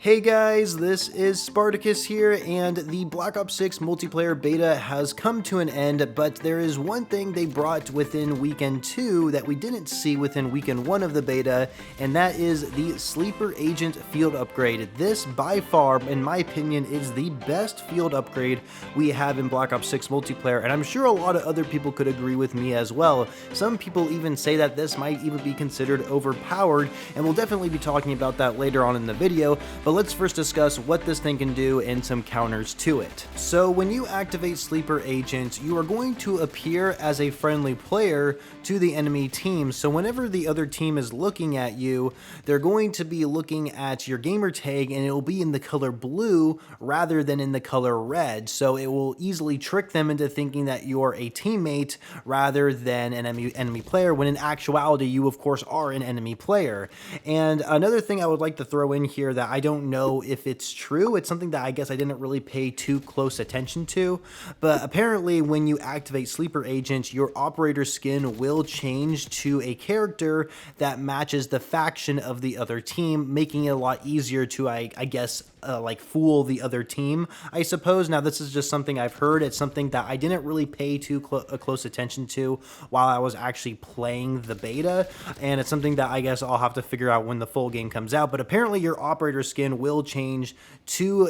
Hey guys, this is Spartacus here, and the Black Ops 6 multiplayer beta has come to an end, but there is one thing they brought within Weekend 2 that we didn't see within Weekend 1 of the beta, and that is the Sleeper Agent field upgrade. This, by far, in my opinion, is the best field upgrade we have in Black Ops 6 multiplayer, and I'm sure a lot of other people could agree with me as well. Some people even say that this might even be considered overpowered, and we'll definitely be talking about that later on in the video, but let's first discuss what this thing can do and some counters to it. So when you activate Sleeper Agent, you are going to appear as a friendly player to the enemy team. So whenever the other team is looking at you, they're going to be looking at your gamer tag and it will be in the color blue rather than in the color red. So it will easily trick them into thinking that you're a teammate rather than an enemy player, when in actuality you of course are an enemy player. And another thing I would like to throw in here that I don't know if it's true, it's something that I guess I didn't really pay too close attention to, but apparently when you activate Sleeper Agent, your operator skin will change to a character that matches the faction of the other team, making it a lot easier to, I guess, like fool the other team, I suppose. Now this is just something I've heard. It's something that I didn't really pay too close attention to while I was actually playing the beta, and it's something that I guess I'll have to figure out when the full game comes out. But apparently your operator skin will change to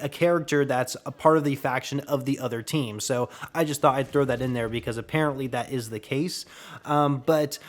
a character that's a part of the faction of the other team. So I just thought I'd throw that in there because apparently that is the case. But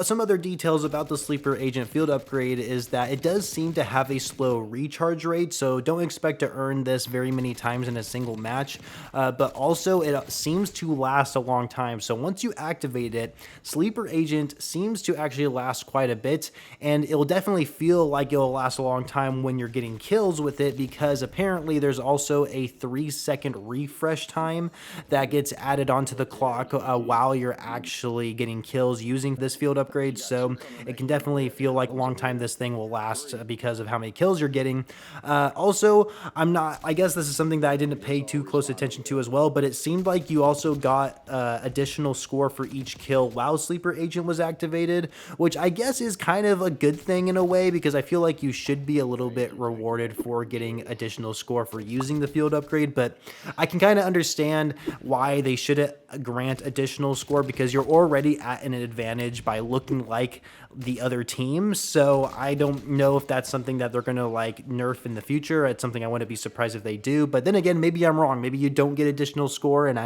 some other details about the Sleeper Agent field upgrade is that it does seem to have a slow recharge rate, so don't expect to earn this very many times in a single match, but also it seems to last a long time. So once you activate it, Sleeper Agent seems to actually last quite a bit, and it'll definitely feel like it'll last a long time when you're getting kills with it, because apparently there's also a 3-second refresh time that gets added onto the clock while you're actually getting kills using this field upgrade. So it can definitely feel like a long time this thing will last because of how many kills you're getting. Also, I guess this is something that I didn't pay too close attention to as well, but it seemed like you also got additional score for each kill while Sleeper Agent was activated, which I guess is kind of a good thing in a way, because I feel like you should be a little bit rewarded for getting additional score for using the field upgrade. But I can kind of understand why they shouldn't grant additional score, because you're already at an advantage by looking like the other team. So I don't know if that's something that they're going to like nerf in the future. It's something I wouldn't be surprised if they do, but then again, maybe I'm wrong. Maybe you don't get additional score and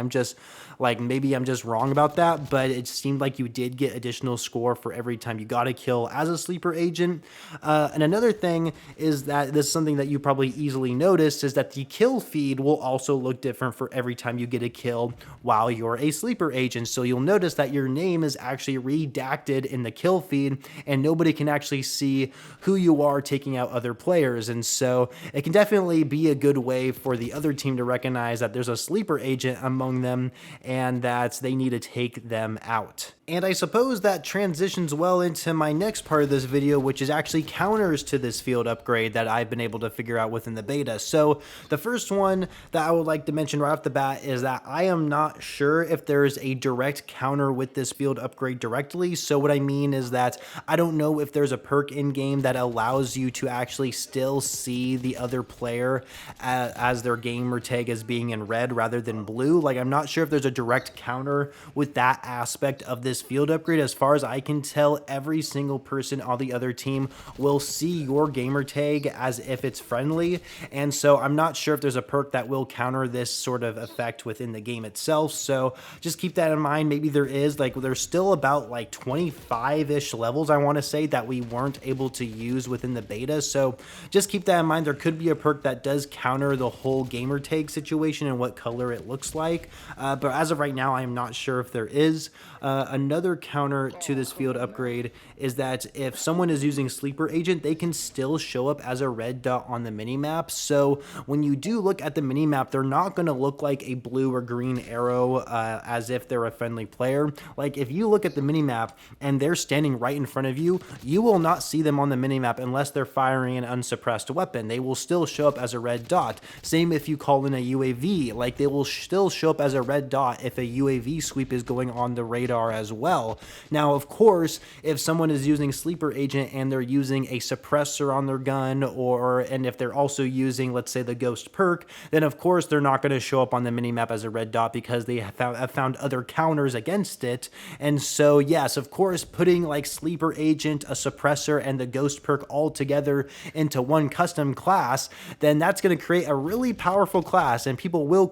maybe I'm just wrong about that, but it seemed like you did get additional score for every time you got a kill as a Sleeper Agent. And another thing is that this is something that you probably easily noticed, is that the kill feed will also look different for every time you get a kill while you're a Sleeper Agent. So you'll notice that your name is actually redacted in the kill feed, and nobody can actually see who you are taking out other players. And so it can definitely be a good way for the other team to recognize that there's a Sleeper Agent among them and that they need to take them out. And I suppose that transitions well into my next part of this video, which is actually counters to this field upgrade that I've been able to figure out within the beta. So the first one that I would like to mention right off the bat is that I am not sure if there's a direct counter with this field upgrade directly. So what I mean is that I don't know if there's a perk in game that allows you to actually still see the other player as their gamer tag as being in red rather than blue. Like, I'm not sure if there's a direct counter with that aspect of this field upgrade. As far as I can tell, every single person on the other team will see your gamer tag as if it's friendly, and so I'm not sure if there's a perk that will counter this sort of effect within the game itself. So just keep that in mind. Maybe there is, like, there's still about like 25-ish levels, I want to say, that we weren't able to use within the beta. So just keep that in mind. There could be a perk that does counter the whole gamer tag situation and what color it looks like, but as of right now, I'm not sure if there is. Another counter to this field upgrade is that if someone is using Sleeper Agent, they can still show up as a red dot on the minimap. So when you do look at the minimap, they're not going to look like a blue or green arrow as if they're a friendly player. Like, if you look at the minimap and they're standing right in front of you, you will not see them on the minimap unless they're firing an unsuppressed weapon. They will still show up as a red dot. Same if you call in a UAV, like they will still show up as a red dot if a UAV sweep is going on the radar as as well. Now, of course, if someone is using Sleeper Agent and they're using a suppressor on their gun, and if they're also using, let's say, the Ghost perk, then of course they're not going to show up on the minimap as a red dot because they have found other counters against it. And so, yes, of course, putting like Sleeper Agent, a suppressor, and the Ghost perk all together into one custom class, then that's going to create a really powerful class, and people will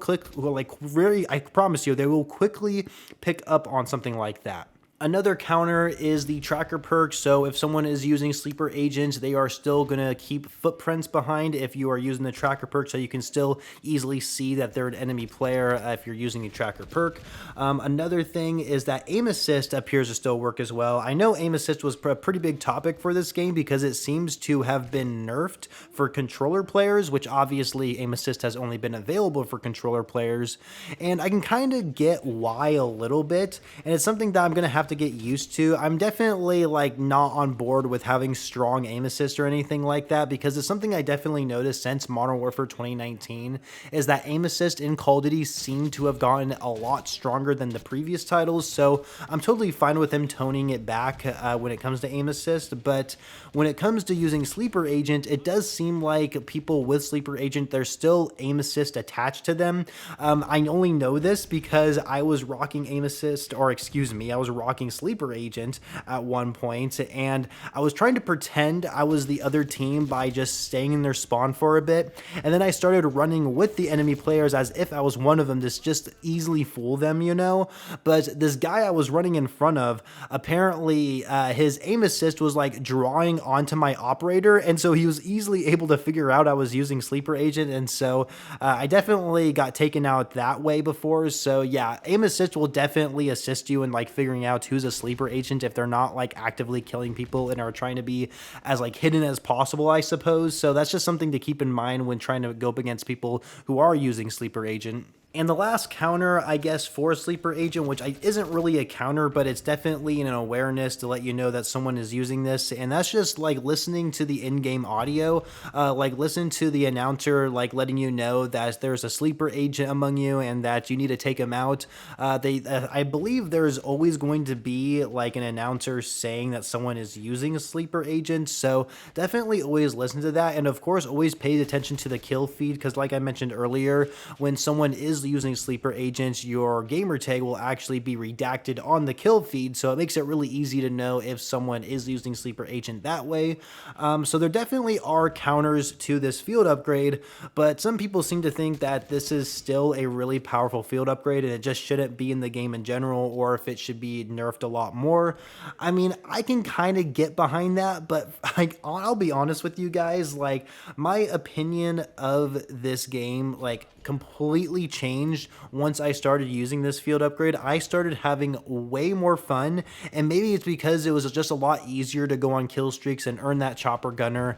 I promise you, they will quickly pick up on something like that. Another counter is the tracker perk. So if someone is using Sleeper Agent, they are still going to keep footprints behind if you are using the tracker perk, so you can still easily see that they're an enemy player if you're using the tracker perk. Another thing is that aim assist appears to still work as well. I know aim assist was a pretty big topic for this game because it seems to have been nerfed for controller players, which obviously aim assist has only been available for controller players. And I can kind of get why a little bit, and it's something that I'm going to have to get used to. I'm definitely like not on board with having strong aim assist or anything like that, because it's something I definitely noticed since Modern Warfare 2019 is that aim assist in Call of Duty seemed to have gotten a lot stronger than the previous titles. So I'm totally fine with them toning it back when it comes to aim assist. But when it comes to using Sleeper Agent, it does seem like people with Sleeper Agent, there's still aim assist attached to them. I only know this because I was rocking aim assist, or excuse me, I was rocking Sleeper Agent at one point, and I was trying to pretend I was the other team by just staying in their spawn for a bit, and then I started running with the enemy players as if I was one of them to just easily fool them, you know. But this guy I was running in front of, apparently his aim assist was like drawing onto my operator, and so he was easily able to figure out I was using Sleeper Agent, and so I definitely got taken out that way before. So yeah, aim assist will definitely assist you in like figuring out who's a Sleeper Agent if they're not like actively killing people and are trying to be as like hidden as possible, I suppose. So that's just something to keep in mind when trying to go up against people who are using Sleeper Agent. And the last counter, I guess, for Sleeper Agent, which isn't really a counter, but it's definitely an awareness to let you know that someone is using this, and that's just like listening to the in-game audio, like listen to the announcer, like letting you know that there's a Sleeper Agent among you and that you need to take him out. I believe there's always going to be like an announcer saying that someone is using a Sleeper Agent, so definitely always listen to that, and of course always pay attention to the kill feed, because like I mentioned earlier, when someone is using Sleeper Agents, your gamer tag will actually be redacted on the kill feed, so it makes it really easy to know if someone is using Sleeper Agent that way. So there definitely are counters to this field upgrade, but some people seem to think that this is still a really powerful field upgrade and it just shouldn't be in the game in general, or if it should be nerfed a lot more. I mean, I can kind of get behind that, but I'll be honest with you guys, like my opinion of this game like completely changed once I started using this field upgrade. I started having way more fun, and maybe it's because it was just a lot easier to go on kill streaks and earn that chopper gunner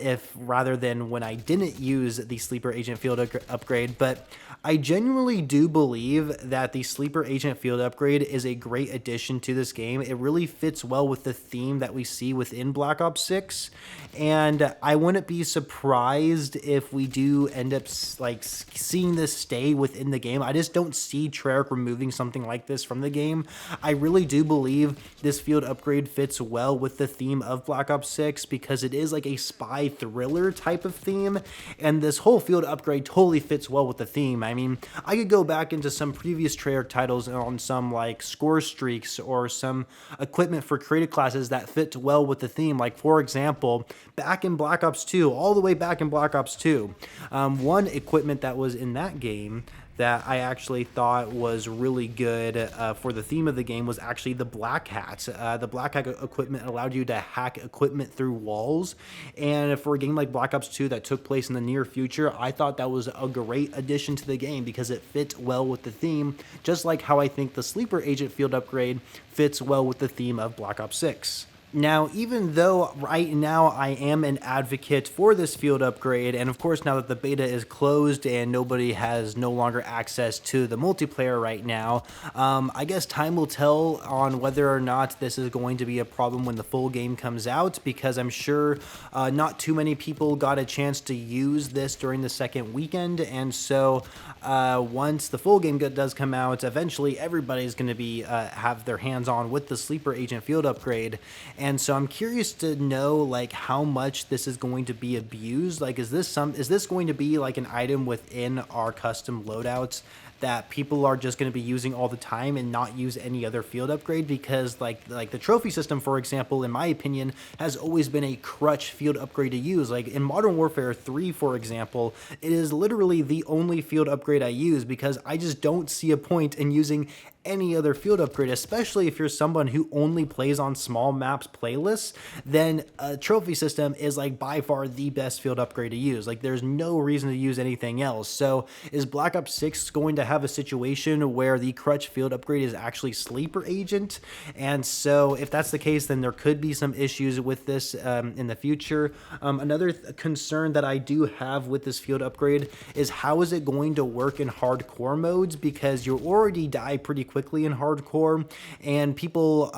if rather than when I didn't use the Sleeper Agent field upgrade. But I genuinely do believe that the Sleeper Agent field upgrade is a great addition to this game. It really fits well with the theme that we see within Black Ops 6, and I wouldn't be surprised if we do end up like seeing this stay within the game. I just don't see Treyarch removing something like this from the game. I really do believe this field upgrade fits well with the theme of Black Ops 6 because it is like a spy thriller type of theme, and this whole field upgrade totally fits well with the theme. I mean, I could go back into some previous Treyarch titles on some like score streaks or some equipment for creative classes that fit well with the theme. Like for example, back in Black Ops 2, all the way back in Black Ops 2, one equipment that was in that game that I actually thought was really good for the theme of the game was actually the Black Hat. The Black Hat equipment allowed you to hack equipment through walls, and for a game like Black Ops 2 that took place in the near future, I thought that was a great addition to the game because it fit well with the theme, just like how I think the Sleeper Agent field upgrade fits well with the theme of Black Ops 6. Now, even though right now I am an advocate for this field upgrade, and of course now that the beta is closed and nobody has no longer access to the multiplayer right now, I guess time will tell on whether or not this is going to be a problem when the full game comes out, because I'm sure not too many people got a chance to use this during the second weekend, and so once the full game does come out, eventually everybody's going to be have their hands on with the Sleeper Agent field upgrade. And so I'm curious to know like how much this is going to be abused. Like, is this going to be like an item within our custom loadouts that people are just going to be using all the time and not use any other field upgrade? Because like the trophy system, for example, in my opinion, has always been a crutch field upgrade to use. Like in Modern Warfare 3, for example, it is literally the only field upgrade I use because I just don't see a point in using any other field upgrade, especially if you're someone who only plays on small maps playlists. Then a trophy system is like by far the best field upgrade to use. Like there's no reason to use anything else. So is Black Ops 6 going to have a situation where the crutch field upgrade is actually Sleeper Agent? And so if that's the case, then there could be some issues with this in the future. Another concern that I do have with this field upgrade is how is it going to work in hardcore modes, because you already die pretty quickly in hardcore, and people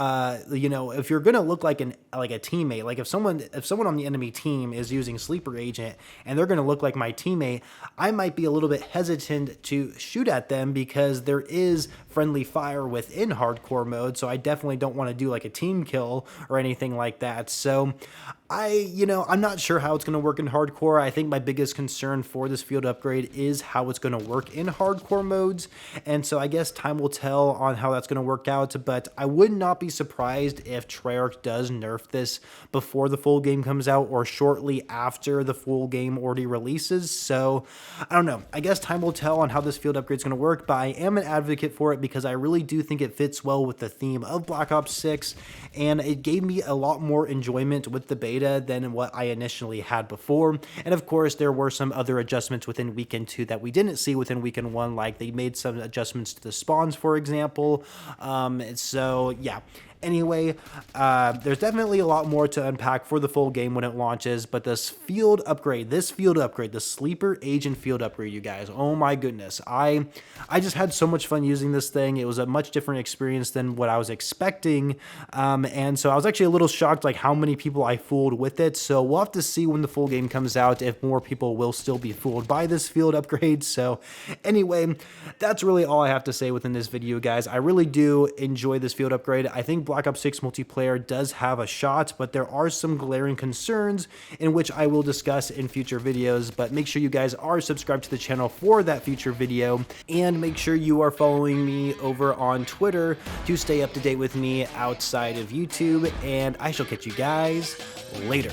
you know, if you're gonna look like a teammate, like if someone on the enemy team is using Sleeper Agent and they're gonna look like my teammate, I might be a little bit hesitant to shoot at them because there is friendly fire within hardcore mode, so I definitely don't want to do like a team kill or anything like that. So I'm not sure how it's going to work in hardcore. I think my biggest concern for this field upgrade is how it's going to work in hardcore modes, and so I guess time will tell on how that's going to work out, but I would not be surprised if Treyarch does nerf this before the full game comes out or shortly after the full game already releases. So I don't know. I guess time will tell on how this field upgrade is going to work, but I am an advocate for it because I really do think it fits well with the theme of Black Ops 6, and it gave me a lot more enjoyment with the beta than what I initially had before. And of course, there were some other adjustments within Weekend 2 that we didn't see within Weekend 1, like they made some adjustments to the spawns, for example. So yeah. Anyway, there's definitely a lot more to unpack for the full game when it launches, but this field upgrade, the Sleeper Agent field upgrade, you guys, oh my goodness. I just had so much fun using this thing. It was a much different experience than what I was expecting, and so I was actually a little shocked like how many people I fooled with it. So we'll have to see when the full game comes out if more people will still be fooled by this field upgrade. So anyway, that's really all I have to say within this video, guys. I really do enjoy this field upgrade. I think Black Ops 6 multiplayer does have a shot, but there are some glaring concerns in which I will discuss in future videos. But make sure you guys are subscribed to the channel for that future video, and make sure you are following me over on Twitter to stay up to date with me outside of YouTube, and I shall catch you guys later.